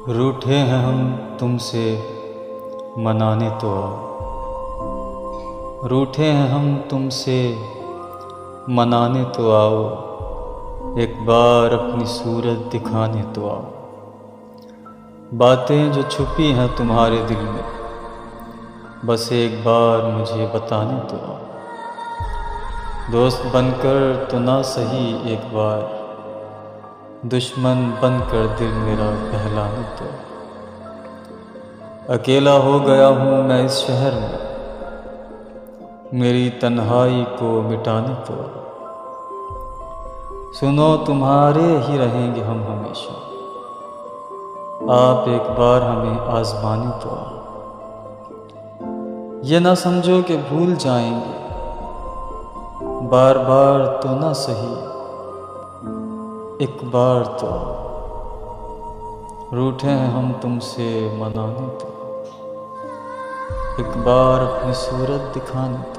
रूठे हैं हम तुमसे मनाने तो आओ। रूठे हैं हम तुमसे मनाने तो आओ। एक बार अपनी सूरत दिखाने तो आओ। बातें जो छुपी हैं तुम्हारे दिल में, बस एक बार मुझे बताने तो आओ। दोस्त बनकर तो ना सही एक बार, दुश्मन बनकर दिल मेरा बहलाने तो। अकेला हो गया हूँ मैं इस शहर में, मेरी तन्हाई को मिटाने तो। सुनो तुम्हारे ही रहेंगे हम हमेशा, आप एक बार हमें आजमाने तो। ये ना समझो कि भूल जाएंगे, बार बार तो ना सही एक बार तो। रूठे हैं हम तुमसे मनाने तो, एक बार अपनी सूरत दिखाने तो।